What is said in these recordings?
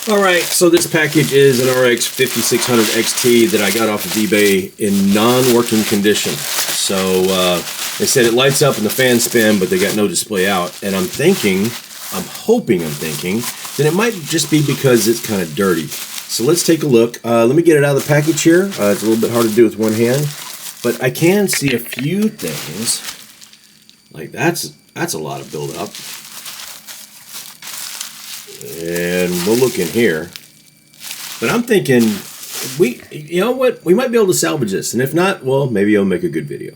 Alright, so this package is an RX 5600 XT that I got off of eBay in non-working condition. So they said it lights up and the fans spin, but they got no display out. And I'm thinking that it might just be because it's kind of dirty. So let's take a look. Let me get it out of the package here. It's a little bit hard to do with one hand, but I can see a few things. Like that's a lot of buildup. And we'll look in here. But I'm thinking, you know what? We might be able to salvage this. And if not, well, maybe I'll make a good video.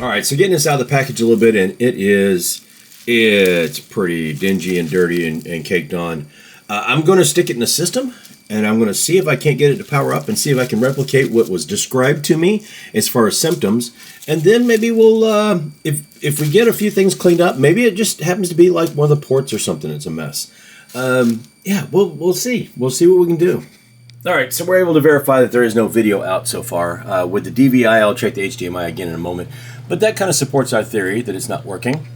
Alright, so getting this out of the package a little bit, and it's pretty dingy and dirty and caked on. I'm going to stick it in the system, and I'm going to see if I can't get it to power up and see if I can replicate what was described to me as far as symptoms. And then maybe we'll, if we get a few things cleaned up, maybe it just happens to be like one of the ports or something that's a mess. Yeah, we'll see. We'll see what we can do. All right, so we're able to verify that there is no video out so far. With the DVI, I'll check the HDMI again in a moment. But that kind of supports our theory that it's not working.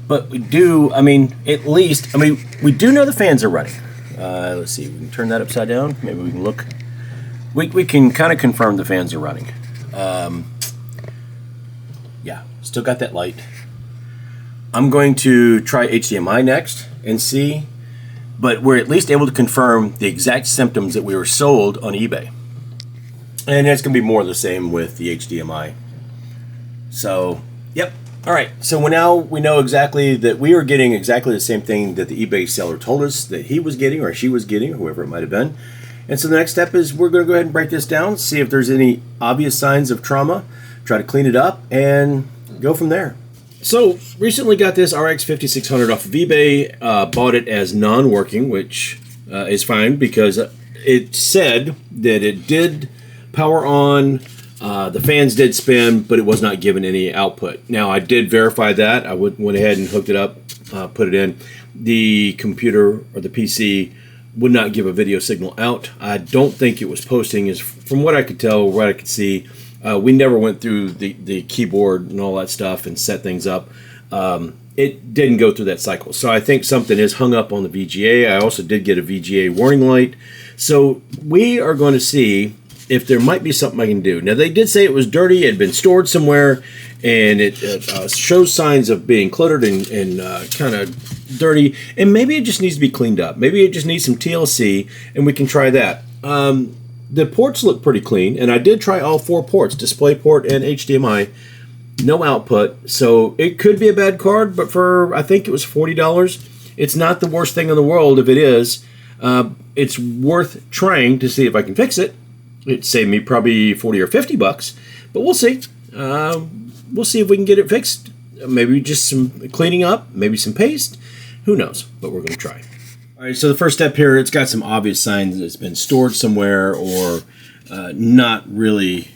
But we do, we do know the fans are running. Let's see, we can turn that upside down. Maybe we can look. We can kind of confirm the fans are running. Yeah, still got that light. I'm going to try HDMI next and see. But we're at least able to confirm the exact symptoms that we were sold on eBay. And it's going to be more of the same with the HDMI. So, yep. All right, so now we know exactly that we are getting exactly the same thing that the eBay seller told us that he was getting or she was getting, or whoever it might have been. And so the next step is we're going to go ahead and break this down, see if there's any obvious signs of trauma, try to clean it up, and go from there. So, recently got this RX 5600 off of eBay, bought it as non-working, which is fine because it said that it did power on, the fans did spin, but it was not given any output. Now, I did verify that. I went ahead and hooked it up, put it in. The computer or the PC would not give a video signal out. I don't think it was posting, from what I could tell, what I could see. We never went through the keyboard and all that stuff and set things up. It didn't go through that cycle. So I think something is hung up on the VGA. I also did get a VGA warning light. So we are going to see if there might be something I can do. Now, they did say it was dirty. It had been stored somewhere, and it shows signs of being cluttered and kind of dirty. And maybe it just needs to be cleaned up. Maybe it just needs some TLC, and we can try that. The ports look pretty clean, and I did try all 4 ports, DisplayPort and HDMI. No output, so it could be a bad card, but for, I think it was $40. It's not the worst thing in the world if it is. It's worth trying to see if I can fix it. It'd save me probably 40 or 50 bucks, but we'll see. We'll see if we can get it fixed. Maybe just some cleaning up, maybe some paste. Who knows, but we're going to try. All right, so the first step here, it's got some obvious signs that it's been stored somewhere or not really,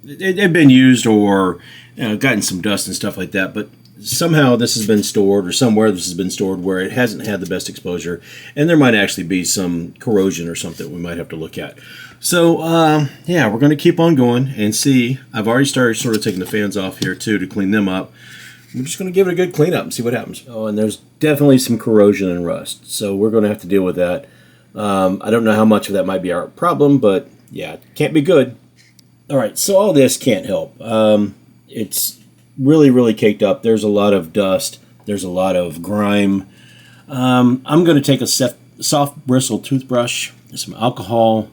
it had been used or gotten some dust and stuff like that, but somehow this has been stored, or somewhere this has been stored where it hasn't had the best exposure, and there might actually be some corrosion or something we might have to look at. So, yeah, we're going to keep on going and see. I've already started sort of taking the fans off here, too, to clean them up. I'm just going to give it a good cleanup and see what happens. Oh, and there's definitely some corrosion and rust, so we're going to have to deal with that. I don't know how much of that might be our problem, but yeah, it can't be good. All right, so all this can't help. It's really, really caked up. There's a lot of dust. There's a lot of grime. I'm going to take a soft bristle toothbrush, some alcohol,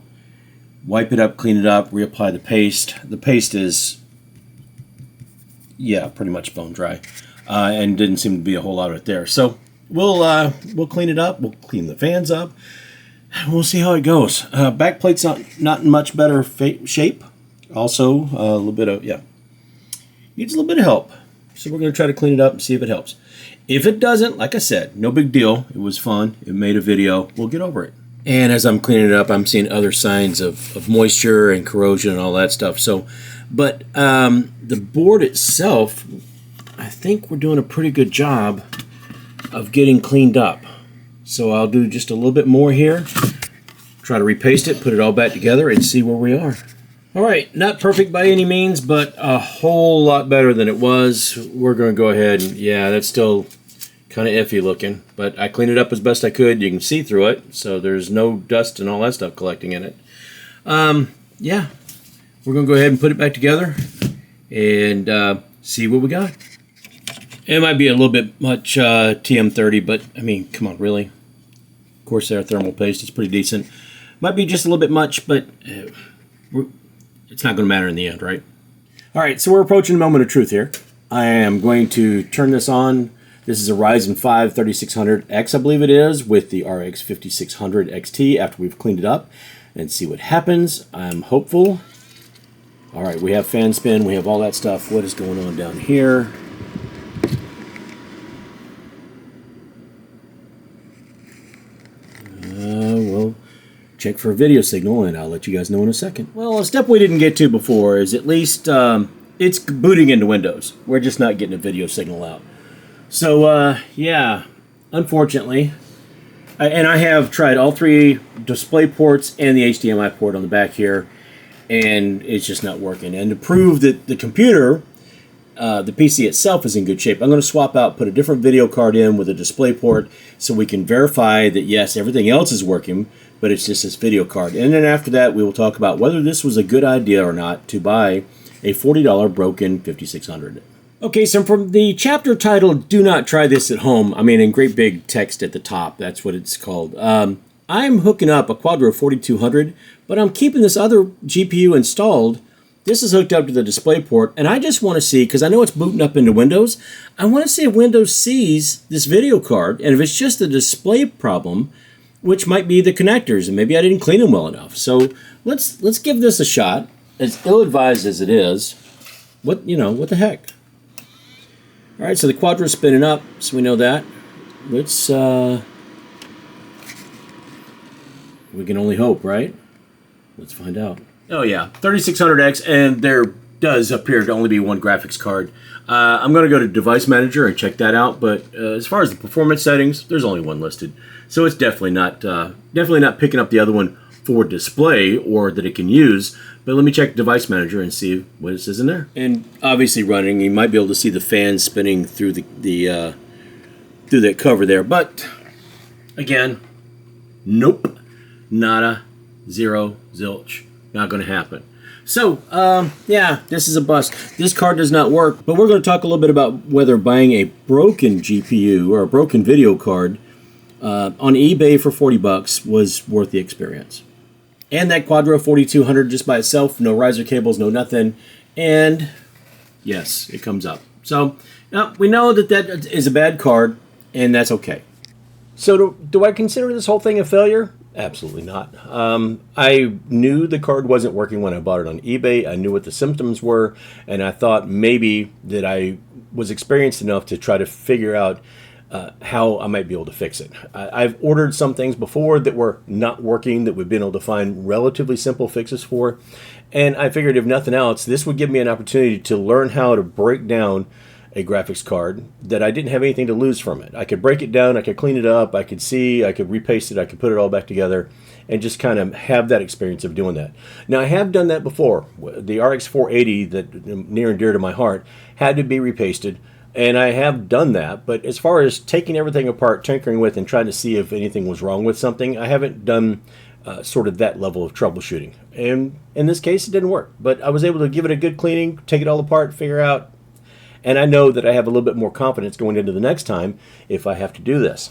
wipe it up, clean it up, reapply the paste. The paste is, yeah, pretty much bone dry, and didn't seem to be a whole lot of it there. So we'll clean it up. We'll clean the fans up. We'll see how it goes. Back plate's not in much better shape. Also, a little bit of, yeah, needs a little bit of help. So we're going to try to clean it up and see if it helps. If it doesn't, like I said, no big deal. It was fun. It made a video. We'll get over it. And as I'm cleaning it up, I'm seeing other signs of moisture and corrosion and all that stuff. So, but the board itself, I think we're doing a pretty good job of getting cleaned up. So I'll do just a little bit more here, try to repaste it, put it all back together, and see where we are. All right, not perfect by any means, but a whole lot better than it was. We're going to go ahead and, yeah, that's still kind of iffy looking, but I cleaned it up as best I could. You can see through it, so there's no dust and all that stuff collecting in it. Yeah, we're going to go ahead and put it back together and see what we got. It might be a little bit much TM30, but, I mean, come on, really? Corsair thermal paste is pretty decent. Might be just a little bit much, but it's not going to matter in the end, right? All right, so we're approaching the moment of truth here. I am going to turn this on. This is a Ryzen 5 3600X, I believe it is, with the RX 5600 XT after we've cleaned it up, and see what happens. I'm hopeful. All right, we have fan spin. We have all that stuff. What is going on down here? We'll check for a video signal, and I'll let you guys know in a second. Well, a step we didn't get to before is at least it's booting into Windows. We're just not getting a video signal out. So, yeah, unfortunately, and I have tried all three display ports and the HDMI port on the back here, and it's just not working. And to prove that the computer, the PC itself is in good shape, I'm going to swap out, put a different video card in with a display port so we can verify that, yes, everything else is working, but it's just this video card. And then after that, we will talk about whether this was a good idea or not to buy a $40 broken 5600. Okay, so from the chapter titled, Do Not Try This at Home, I mean in great big text at the top, that's what it's called. I'm hooking up a Quadro 4200, but I'm keeping this other GPU installed. This is hooked up to the display port, and I just want to see, because I know it's booting up into Windows, I want to see if Windows sees this video card, and if it's just a display problem, which might be the connectors, and maybe I didn't clean them well enough. So let's give this a shot. As ill-advised as it is, what the heck? All right, so the Quadro's spinning up, so we know that. Let's, we can only hope, right? Let's find out. Oh yeah, 3600X, and there does appear to only be one graphics card. I'm going to go to Device Manager and check that out, but as far as the performance settings, there's only one listed. So it's definitely not picking up the other one for display or that it can use. But let me check Device Manager and see what it says in there. And obviously running, you might be able to see the fan spinning through through that cover there. But again, nope, nada, zero, zilch, not going to happen. So yeah, this is a bust. This card does not work. But we're going to talk a little bit about whether buying a broken GPU or a broken video card on eBay for $40 was worth the experience. And that Quadro 4200 just by itself, no riser cables, no nothing. And yes, it comes up. So now we know that that is a bad card, and that's okay. So do I consider this whole thing a failure? Absolutely not. I knew the card wasn't working when I bought it on eBay. I knew what the symptoms were, and I thought maybe that I was experienced enough to try to figure out how I might be able to fix it. I've ordered some things before that were not working that we've been able to find relatively simple fixes for, and I figured if nothing else, this would give me an opportunity to learn how to break down a graphics card that I didn't have anything to lose from it. I could break it down, I could clean it up, I could see, I could repaste it, I could put it all back together, and just kind of have that experience of doing that. Now, I have done that before. The RX 480, that near and dear to my heart, had to be repasted. And I have done that, but as far as taking everything apart, tinkering with, and trying to see if anything was wrong with something, I haven't done sort of that level of troubleshooting. And in this case, it didn't work. But I was able to give it a good cleaning, take it all apart, figure out, and I know that I have a little bit more confidence going into the next time if I have to do this.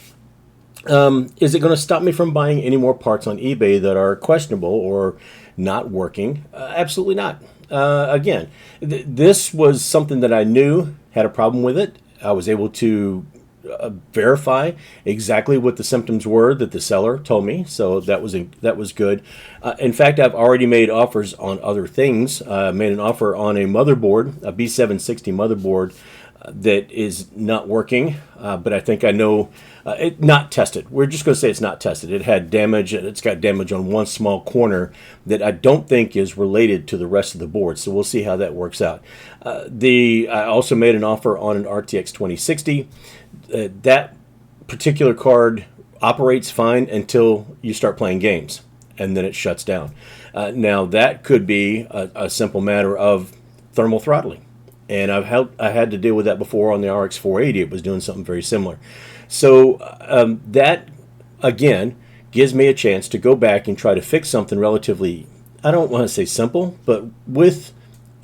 Is it going to stop me from buying any more parts on eBay that are questionable or not working? Absolutely not. Again, this was something that I knew had a problem with it. I was able to verify exactly what the symptoms were that the seller told me, so that was good. In fact, I've already made offers on other things. I made an offer on a motherboard, a B760 motherboard, that is not working, but I think I know it not tested. We're just going to say it's not tested. It had damage. It's got damage on one small corner that I don't think is related to the rest of the board. So we'll see how that works out. I also made an offer on an RTX 2060. That particular card operates fine until you start playing games, and then it shuts down. Now that could be a simple matter of thermal throttling, and I had to deal with that before on the RX 480. It was doing something very similar. So that again gives me a chance to go back and try to fix something relatively, I don't want to say simple, but with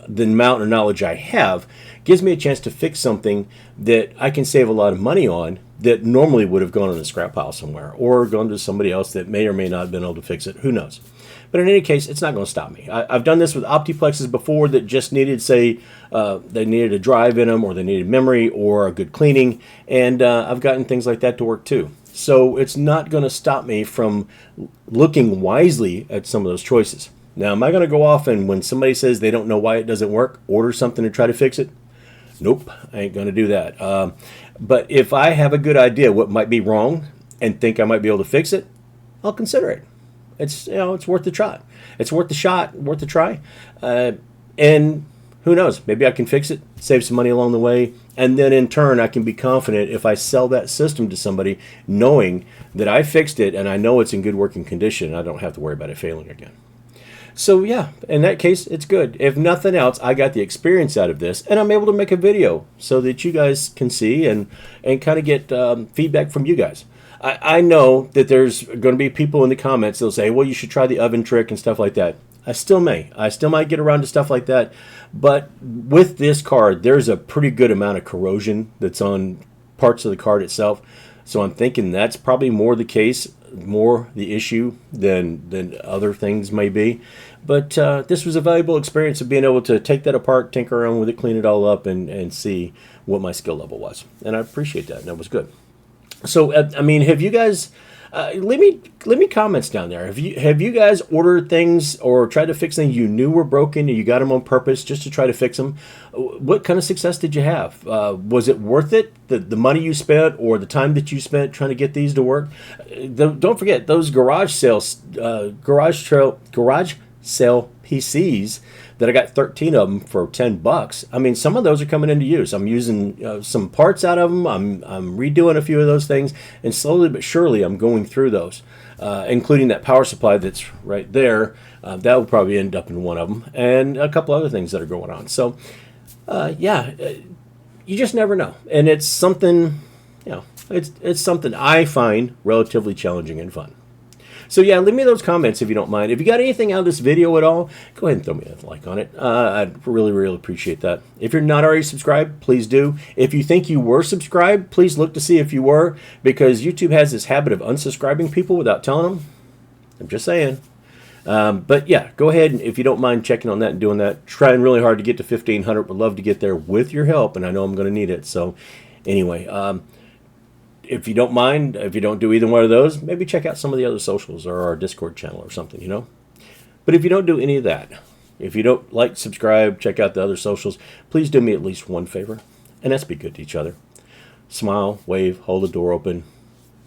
the amount of knowledge I have, gives me a chance to fix something that I can save a lot of money on that normally would have gone in a scrap pile somewhere or gone to somebody else that may or may not have been able to fix it. Who knows? But in any case, it's not going to stop me. I've done this with Optiplexes before that just needed, say, they needed a drive in them, or they needed memory or a good cleaning, and I've gotten things like that to work too. So it's not going to stop me from looking wisely at some of those choices. Now, am I going to go off and when somebody says they don't know why it doesn't work, order something to try to fix it? Nope, I ain't going to do that. But if I have a good idea what might be wrong and think I might be able to fix it, I'll consider it. It's it's worth the shot. It's worth the shot, worth the try. And who knows? Maybe I can fix it, save some money along the way, and then in turn I can be confident if I sell that system to somebody, knowing that I fixed it and I know it's in good working condition. I don't have to worry about it failing again. So yeah, in that case, it's good. If nothing else, I got the experience out of this, and I'm able to make a video so that you guys can see and kind of get feedback from you guys. I know that there's going to be people in the comments that'll say, well, you should try the oven trick and stuff like that. I still might get around to stuff like that. But with this card, there's a pretty good amount of corrosion that's on parts of the card itself. So I'm thinking that's probably more the case, more the issue than other things may be. But this was a valuable experience of being able to take that apart, tinker around with it, clean it all up, and see what my skill level was. And I appreciate that, and that was good. So, I mean, have you guys, leave me comments down there. Have you guys ordered things or tried to fix things you knew were broken and you got them on purpose just to try to fix them? What kind of success did you have? Was it worth it, the money you spent or the time that you spent trying to get these to work? Don't forget those garage sale PCs that I got 13 of them for $10. I mean, some of those are coming into use. I'm using some parts out of them. I'm redoing a few of those things, and slowly but surely I'm going through those, including that power supply that's right there. That will probably end up in one of them, and a couple other things that are going on. So, yeah, you just never know, and it's something, it's something I find relatively challenging and fun. So yeah, leave me those comments if you don't mind. If you got anything out of this video at all, go ahead and throw me a like on it. I'd really, really appreciate that. If you're not already subscribed, please do. If you think you were subscribed, please look to see if you were, because YouTube has this habit of unsubscribing people without telling them. I'm just saying. But yeah, go ahead, and if you don't mind checking on that and doing that. Trying really hard to get to 1,500. Would love to get there with your help, and I know I'm going to need it. So anyway, if you don't mind, if you don't do either one of those, maybe check out some of the other socials or our Discord channel or something, But if you don't do any of that, if you don't like, subscribe, check out the other socials, please do me at least one favor, and that's be good to each other. Smile, wave, hold the door open,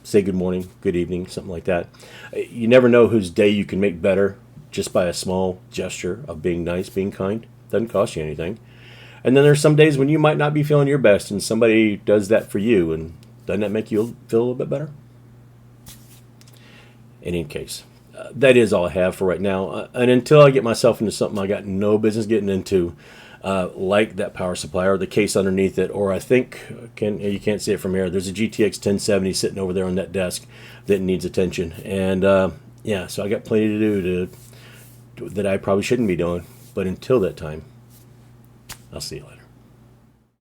say good morning, good evening, something like that. You never know whose day you can make better just by a small gesture of being nice, being kind. Doesn't cost you anything. And then there's some days when you might not be feeling your best, and somebody does that for you, and doesn't that make you feel a little bit better? In any case, that is all I have for right now. And until I get myself into something I got no business getting into, like that power supply or the case underneath it, or I think, you can't see it from here, there's a GTX 1070 sitting over there on that desk that needs attention. And yeah, so I got plenty to do that I probably shouldn't be doing. But until that time, I'll see you later.